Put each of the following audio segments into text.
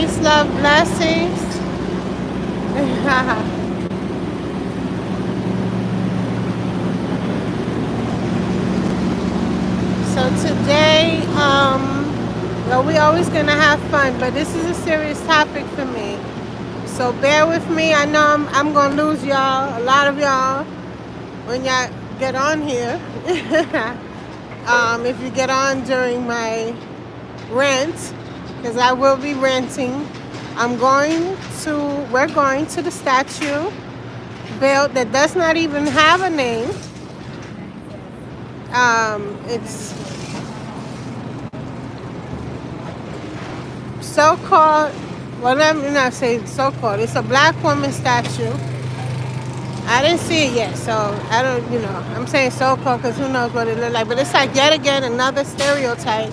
Peace, love, blessings. So today, well, we always gonna have fun, but this is a serious topic for me. So bear with me. I know I'm gonna lose y'all, a lot of y'all, when y'all get on here. If you get on during my rant, because I will be ranting. We're going to the statue built that does not even have a name. It's so-called, well, let me not say so-called. It's a black woman statue. I didn't see it yet, so I don't, I'm saying so-called because who knows what it looks like. But it's like yet again another stereotype.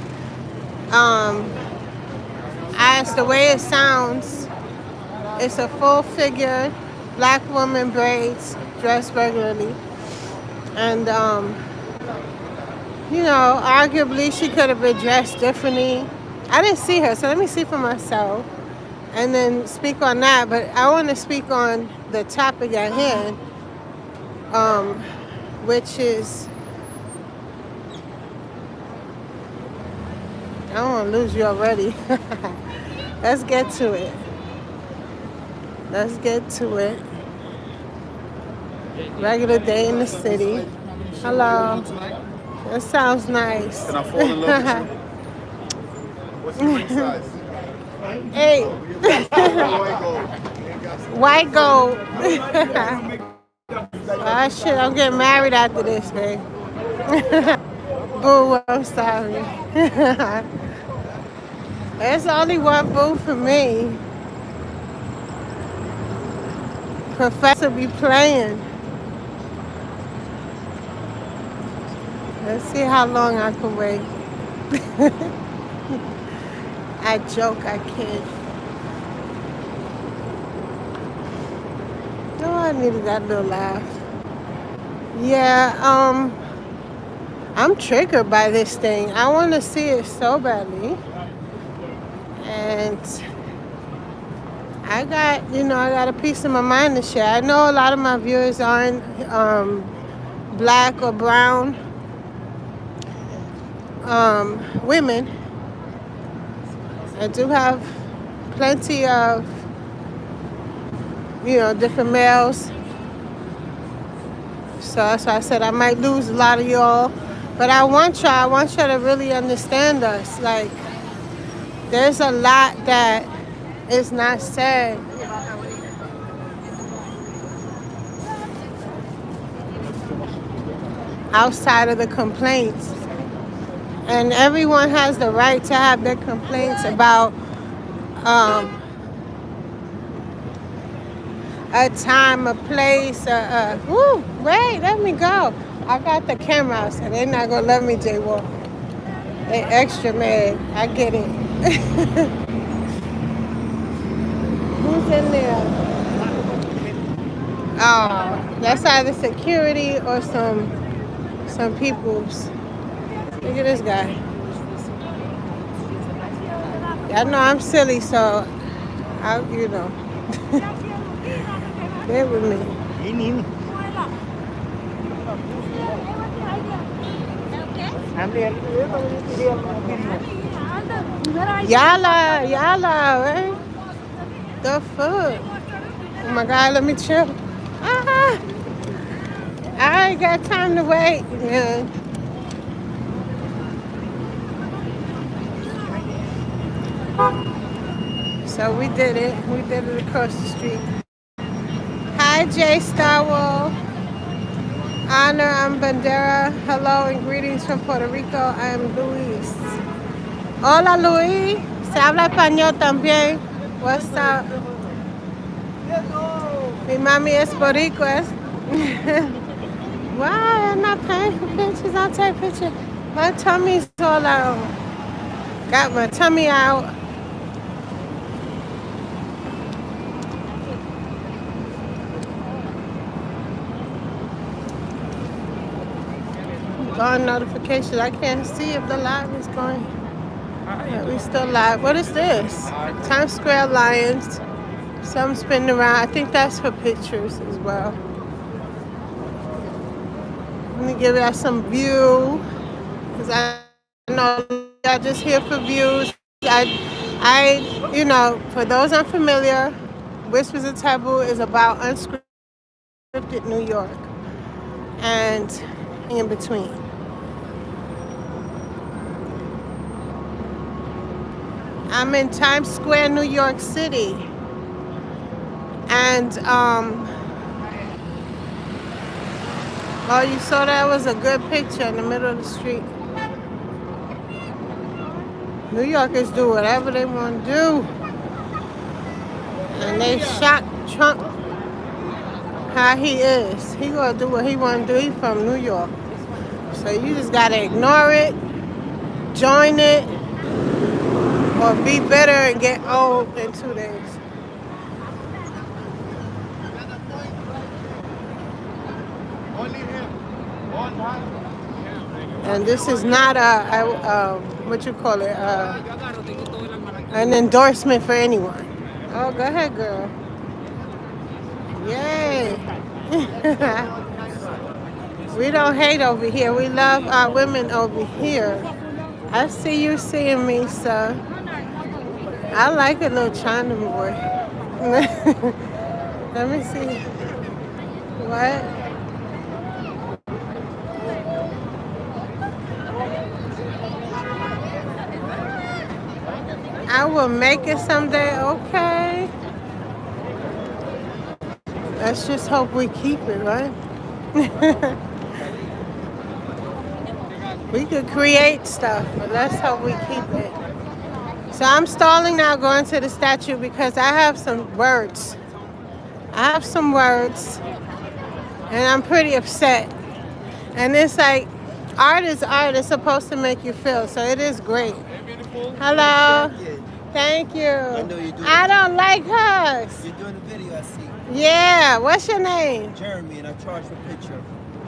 As the way it sounds, it's a full-figured black woman braids, dressed regularly. And, arguably she could have been dressed differently. I didn't see her, so let me see for myself and then speak on that. But I want to speak on the topic at hand, which is, I don't want to lose you already. Let's get to it. Let's get to it. Regular day in the city. Hello. That sounds nice. Can I fall in love with you? What's your ring size? Hey. White gold. Ah, shit, I'm getting married after this, man. Boo, I'm sorry. There's only one boo for me. Professor be playing. Let's see how long I can wait. I joke, I kid. Oh, I needed that little laugh. Yeah, I'm triggered by this thing. I want to see it so badly. And I got a piece of my mind to share. I know a lot of my viewers aren't black or brown women. I do have plenty of, different males. So that's why I said I might lose a lot of y'all. But I want y'all to really understand us. Like, there's a lot that is not said. Outside of the complaints. And everyone has the right to have their complaints about a time, a place. Wait, let me go. I got the camera out, so they're not going to love me, J-Walk. They extra mad. I get it. Who's in there? Oh, that's either security or some people's. Look at this guy. Y'all know I'm silly, so bear with me. Yala, right? The fuck? Oh my God, let me chill. I ain't got time to wait. Yeah. So we did it. We did it across the street. Hi, Jay Starwell. Honor, I'm Bandera. Hello and greetings from Puerto Rico. I am Luis. Hola, Luis. Se habla español también. What's up? Mi mami es boricua. Why? I'm not paying for pictures. I'll take pictures. My tummy's all out. Got my tummy out. On notifications. I can't see if the live is going. Yeah, we still live. What is this? Times Square Lions. Some spinning around. I think that's for pictures as well. Let me give y'all some view. Because I know y'all just here for views. For those unfamiliar, Whispers of Taboo is about unscripted New York and in between. I'm in Times Square, New York City. And, oh, you saw that was a good picture in the middle of the street. New Yorkers do whatever they want to do. And they shot Trump how he is. He gonna do what he want to do. He from New York. So you just gotta ignore it, join it, or be better and get old in 2 days. And this is not what you call it, an endorsement for anyone. Oh, go ahead, girl. Yay. We don't hate over here. We love our women over here. I see you seeing me, so I like a little China boy. Let me see. What? I will make it someday, okay? Let's just hope we keep it, right? We could create stuff, but let's hope we keep it. So I'm stalling now going to the statue because I have some words. I have some words, and I'm pretty upset. And it's like, art is art. It's supposed to make you feel, so it is great. Hello. Thank you. I know you're doing I don't like hugs. You're doing a video, I see. Yeah. What's your name? Jeremy, and I charge for picture.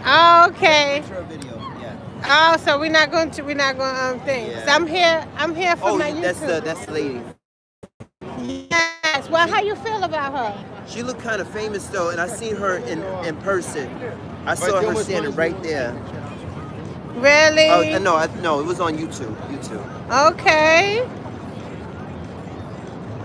Oh, okay. Picture or video, yeah. Oh, so we're not going things. Yeah. So I'm here for my YouTube. That's the lady. Yes. Well, how you feel about her? She looked kind of famous though, and I seen her in person. I saw her standing right there. Really? Oh no, it was on YouTube. Okay.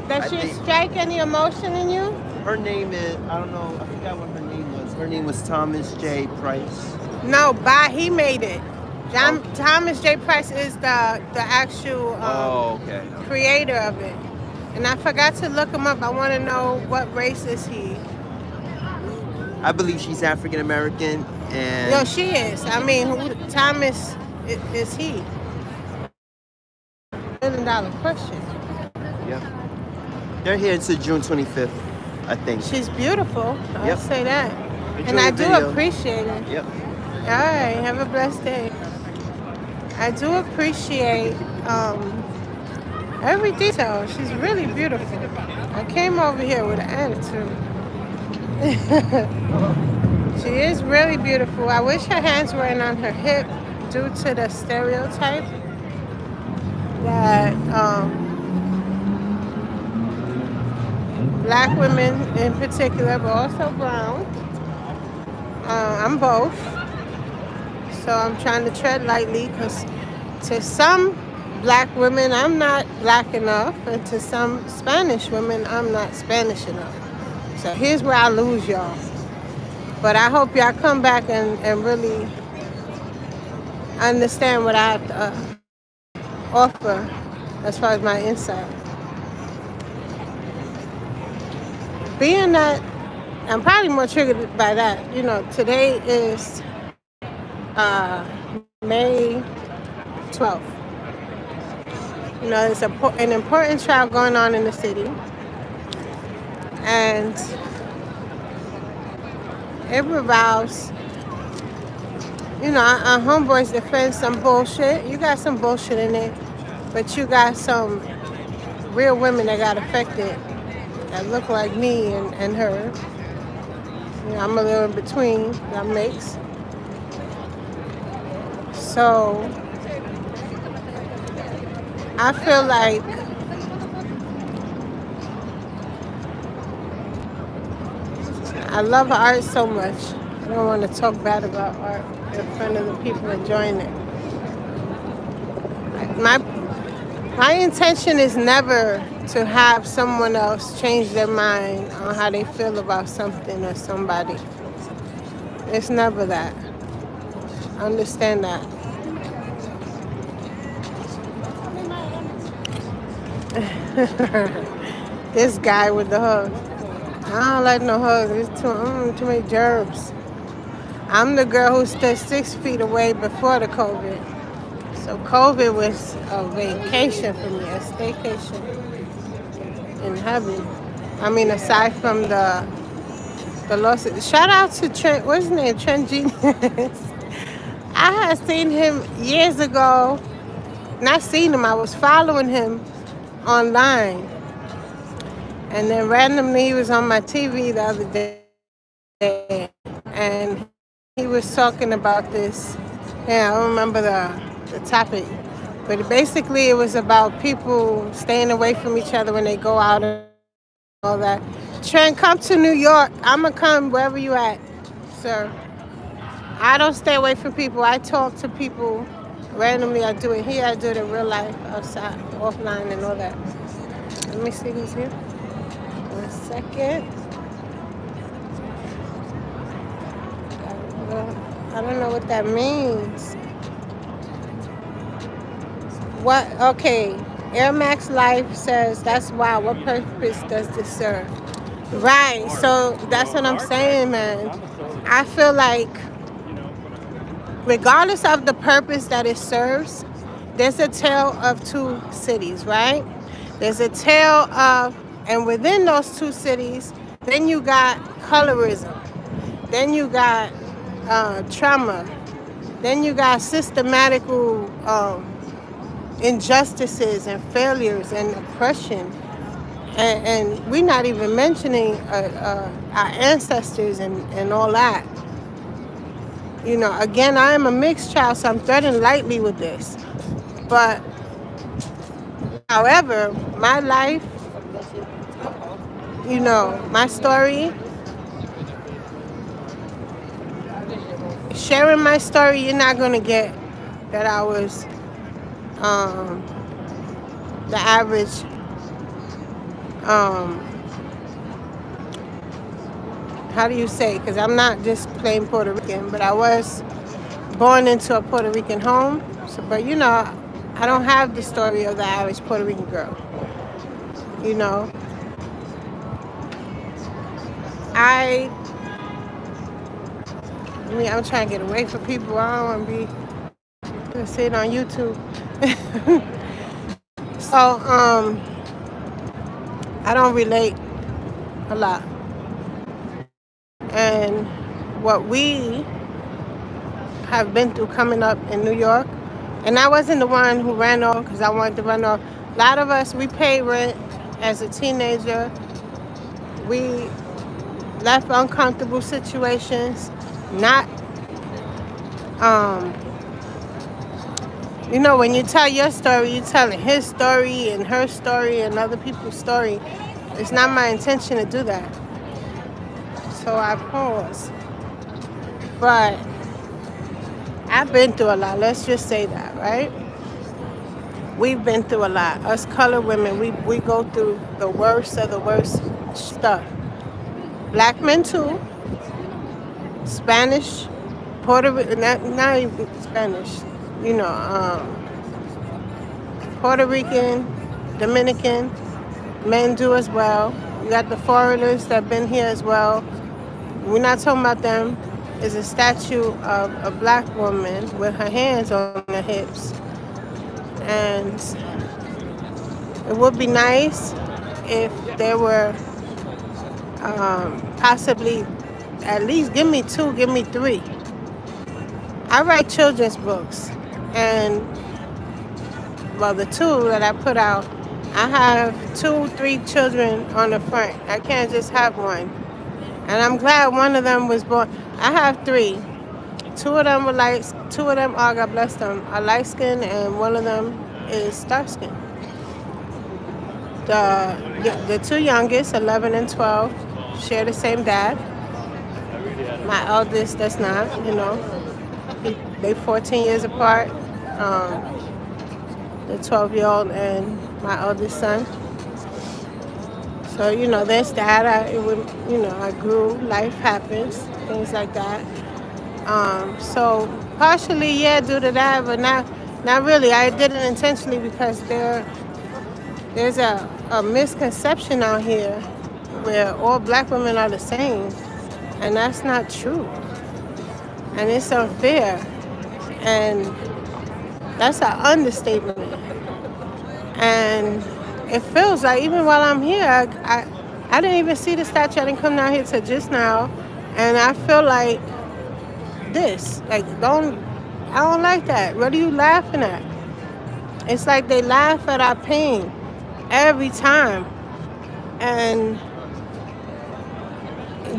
Does I she think- strike any emotion in you? Her name is, I don't know, I forgot what her name was. Her name was Thomas J. Price. No, he made it. Thomas J. Price is the actual Okay. creator of it. And I forgot to look him up. I want to know what race is he. I believe she's African American, and No, she is. I mean, Thomas is he? $1 million question. yeah, they're here until June 25th, I think. She's beautiful. I'll Yep. say that. Enjoy And I your do video. appreciate it. Yep. All right, have a blessed day. I do appreciate every detail. She's really beautiful. I came over here with an attitude. She is really beautiful. I wish her hands weren't on her hip due to the stereotype that black women in particular, but also brown. I'm both. So I'm trying to tread lightly because to some black women, I'm not black enough. And to some Spanish women, I'm not Spanish enough. So here's where I lose y'all. But I hope y'all come back and really understand what I have to offer as far as my insight. Being that I'm probably more triggered by that. You know, today is May 12th. You know, there's an important trial going on in the city. And it revolves, you know, our homeboys defend some bullshit. You got some bullshit in it, but you got some real women that got affected that look like me and her. You know, I'm a little in between, that makes. So I feel like I love art so much. I don't want to talk bad about art in front of the people enjoying it. My my intention is never to have someone else change their mind on how they feel about something or somebody. It's never that. Understand that. This guy with the hug. I don't like no hugs. It's too many germs. I'm the girl who stood 6 feet away before the COVID. So COVID was a vacation for me, a staycation in heaven. I mean, aside from the loss. Shout out to Trent. What's his name? Trent Genius. I had seen him years ago. Not seen him. I was following him online, and then randomly he was on my TV the other day, and he was talking about this. Yeah, I don't remember the topic, but basically it was about people staying away from each other when they go out and all that. Trent, come to New York. I'ma come wherever you at, sir. I don't stay away from people. I talk to people randomly. I do it here. I do it in real life, outside, offline, and all that. Let me see who's here. 1 second. I don't know what that means. What? Okay. Air Max Life says, that's why. What purpose does this serve? Right. So that's what I'm saying, man. I feel like, regardless of the purpose that it serves, there's a tale of two cities, right? There's a tale of, and within those two cities, then you got colorism, then you got trauma, then you got systematical injustices and failures and oppression. And we're not even mentioning our ancestors and all that. You know, again, I am a mixed child, so I'm treading lightly with this. But, however, my life, you know, my story, sharing my story, you're not going to get that I was the average how do you say? Because I'm not just plain Puerto Rican, but I was born into a Puerto Rican home. So, but you know, I don't have the story of the average Puerto Rican girl. You know, I'm trying to get away from people. I don't want to be sitting on YouTube. So, I don't relate a lot. And what we have been through coming up in New York, and I wasn't the one who ran off because I wanted to run off. A lot of us, we paid rent as a teenager. We left uncomfortable situations, not, you know, when you tell your story, you're telling his story and her story and other people's story. It's not my intention to do that. So I pause. But I've been through a lot. Let's just say that, right? We've been through a lot. Us colored women, we go through the worst of the worst stuff. Black men too. Spanish, Puerto Rican, not even Spanish. You know, Puerto Rican, Dominican, men do as well. You got the foreigners that been here as well. We're not talking about them. There's a statue of a black woman with her hands on her hips. And it would be nice if there were possibly, at least give me 2, give me 3. I write children's books. And, well, the 2 that I put out, I have 2, 3 children on the front. I can't just have one. And I'm glad one of them was born. I have 3. 2 of them were light. 2 of them, oh, God bless them, are light skinned, and one of them is dark skinned. The two youngest, 11 and 12, share the same dad. My eldest does not, they 14 years apart. The 12-year-old and my oldest son. So, there's that. I grew, life happens, things like that. So partially, yeah, due to that, but not really. I did it intentionally because there's a misconception out here where all black women are the same, and that's not true. And it's unfair, and that's an understatement. And it feels like even while I'm here, I didn't even see the statue. I didn't come down here till just now, and I feel like this. Like, I don't like that. What are you laughing at? It's like they laugh at our pain every time. And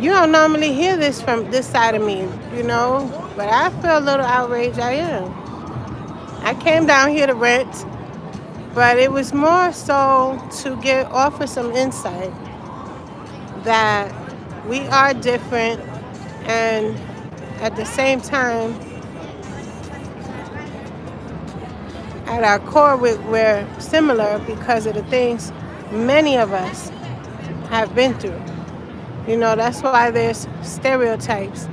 you don't normally hear this from this side of me, But I feel a little outraged. I am. I came down here to rent, but it was more so to offer some insight that we are different, and at the same time, at our core, we're similar because of the things many of us have been through. That's why there's stereotypes.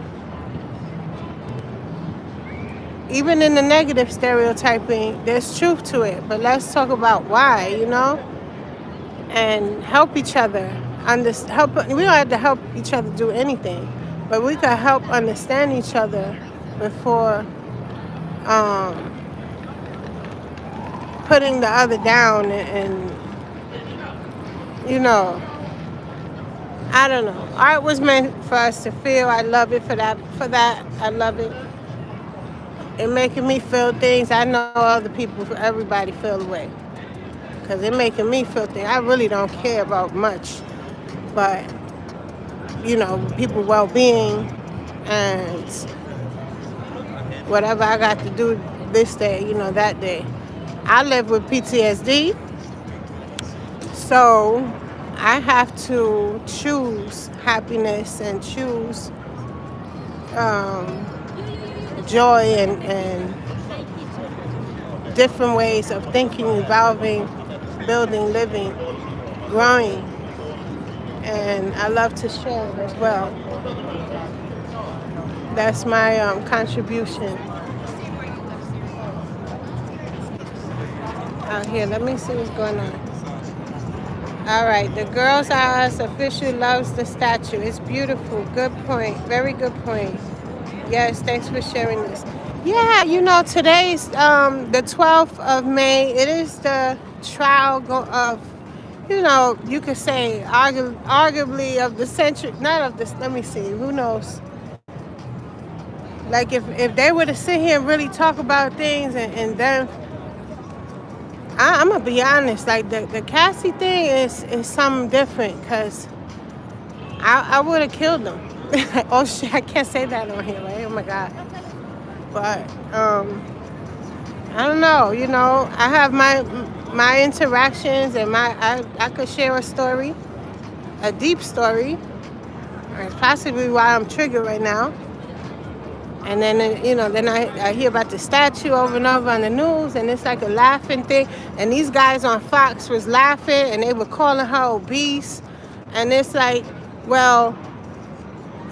Even in the negative stereotyping, there's truth to it. But let's talk about why, and help each other. We don't have to help each other do anything, but we can help understand each other before putting the other down and I don't know. Art was meant for us to feel. I love it for that. I love it. It making me feel things. I know other people, everybody feel away. Because it making me feel things. I really don't care about much. But, people well-being and whatever I got to do this day, that day. I live with PTSD. So I have to choose happiness and choose joy and different ways of thinking, evolving, building, living, growing. And I love to share it as well. That's my contribution out here. Let me see what's going on. All right, the Girls Are Us official loves the statue. It's beautiful. Good point. Very good point. Yes, thanks for sharing this. Yeah, today's the 12th of May. It is the trial of, you could say arguably of the century. Not of this. Let me see. Who knows? Like if they were to sit here and really talk about things and then I'm gonna be honest, like the Cassie thing is something different because I would have killed them. Oh shit, I can't say that on here, right? Oh my God. But I don't know, I have my interactions and I could share a story, a deep story. That's possibly why I'm triggered right now. And then, then I hear about the statue over and over on the news, and it's like a laughing thing. And these guys on Fox was laughing, and they were calling her obese. And it's like, well,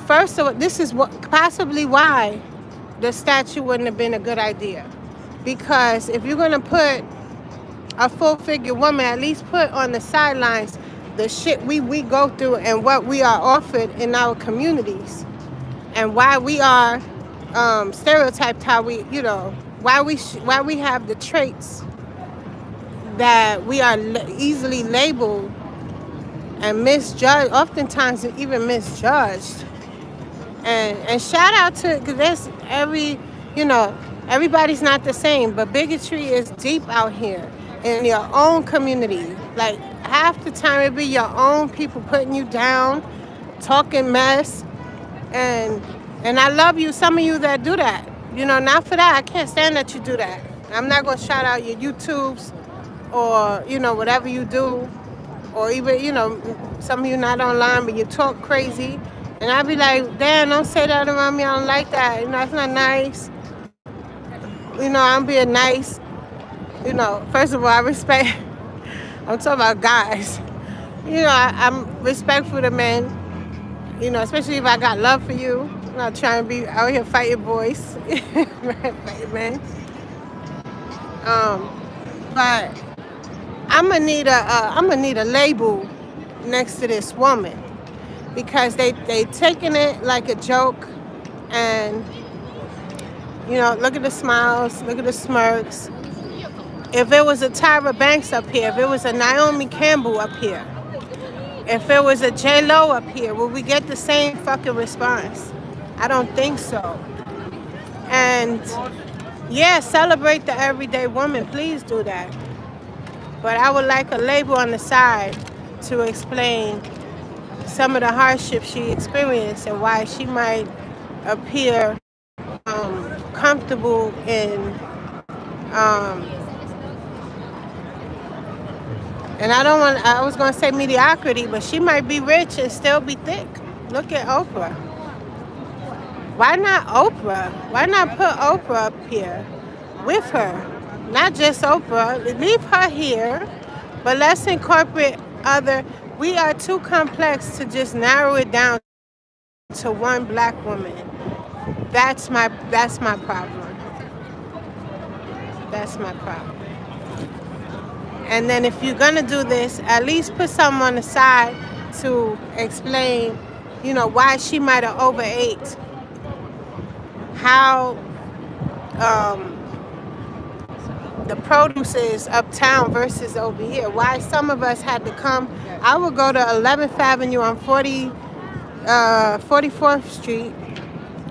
first of all, this is possibly why the statue wouldn't have been a good idea. Because if you're going to put a full-figure woman, at least put on the sidelines the shit we go through and what we are offered in our communities. And why we are stereotyped, how we, why we have the traits that we are easily labeled and misjudged, oftentimes even misjudged. And shout out to, because there's everybody's not the same, but bigotry is deep out here in your own community. Like half the time it be your own people putting you down, talking mess, and I love you, some of you that do that. Not for that. I can't stand that you do that. I'm not going to shout out your YouTubes or, whatever you do. or even, some of you not online, but you talk crazy. And I'd be like, damn, don't say that around me. I don't like that. It's not nice. I'm being nice. First of all, I respect, I'm talking about guys. I'm respectful to men, especially if I got love for you. I'm not trying to be out here fighting boys, fighting men. Um, but I'm gonna need a label next to this woman because they taking it like a joke, and look at the smiles, look at the smirks. If it was a Tyra Banks up here, if it was a Naomi Campbell up here, if it was a J Lo up here, would we get the same fucking response? I don't think so. And yeah, celebrate the everyday woman. Please do that. But I would like a label on the side to explain some of the hardships she experienced and why she might appear comfortable in, and I was going to say mediocrity, but she might be rich and still be thick. Look at Oprah. Why not Oprah? Why not put Oprah up here with her? Not just Oprah. Leave her here, but let's incorporate other. We are too complex to just narrow it down to one black woman. That's my problem. That's my problem. And then if you're gonna do this, at least put someone on the side to explain, why she might have overate, how the produce is uptown versus over here. Why some of us had to come. I would go to 11th Avenue on 44th Street,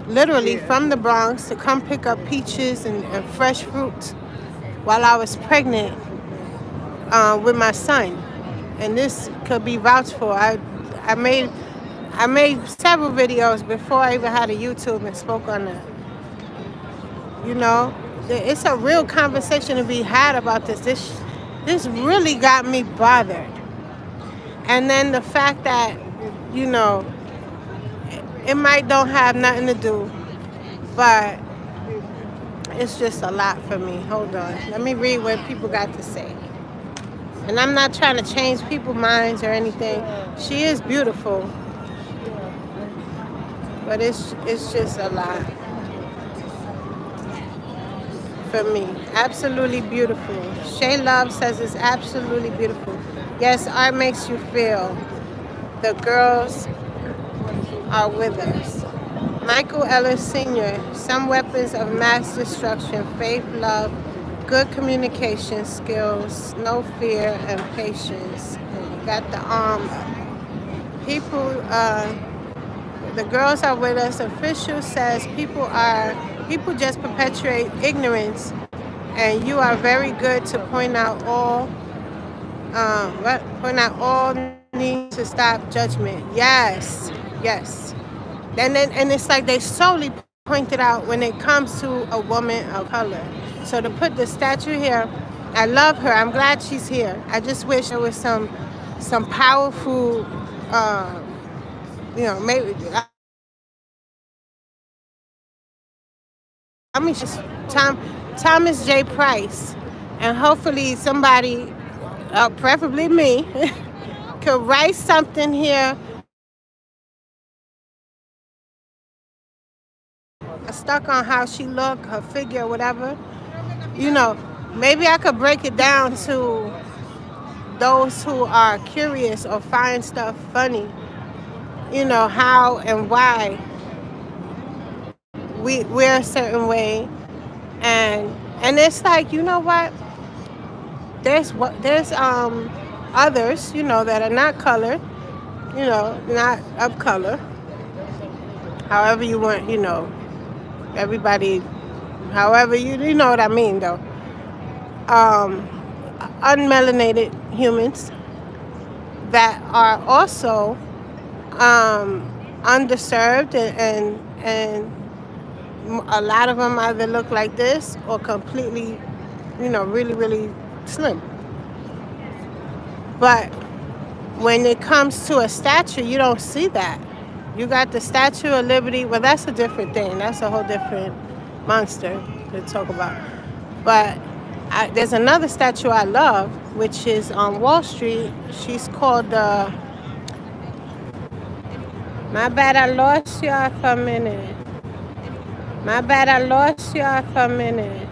literally from the Bronx, to come pick up peaches and fresh fruit while I was pregnant with my son. And this could be vouched for. I made several videos before I even had a YouTube and spoke on that. It's a real conversation to be had about this. This really got me bothered. And then the fact that, it might don't have nothing to do, but it's just a lot for me. Hold on. Let me read what people got to say. And I'm not trying to change people's minds or anything. She is beautiful, but it's just a lot for me. Absolutely beautiful. Shay Love says it's absolutely beautiful. Yes, art makes you feel. The girls are with us. Michael Ellis Sr., some weapons of mass destruction, faith, love, good communication skills, no fear, and patience. And you got the arm. People, the girls are with us. Official says people just perpetuate ignorance, and you are very good to point out all need to stop judgment. Yes. And it's like they solely point it out when it comes to a woman of color. So to put the statue here, I love her. I'm glad she's here. I just wish there was some powerful, maybe. She's Thomas J. Price, and hopefully somebody, preferably me, could write something here. Stuck on how she looked, her figure, whatever. Maybe I could break it down to those who are curious or find stuff funny. How and why we're a certain way, and it's like, what? There's others, that are not colored, not of color. However you want, everybody, however you know what I mean, though. Unmelanated humans that are also underserved, and a lot of them either look like this or completely, really, really slim. But When it comes to a statue, you don't see that. You got the Statue of Liberty. Well, that's a different thing. That's a whole different monster to talk about. But there's another statue I love, which is on Wall Street. She's called the. My bad, I lost y'all for a minute. My bad, I lost y'all for a minute.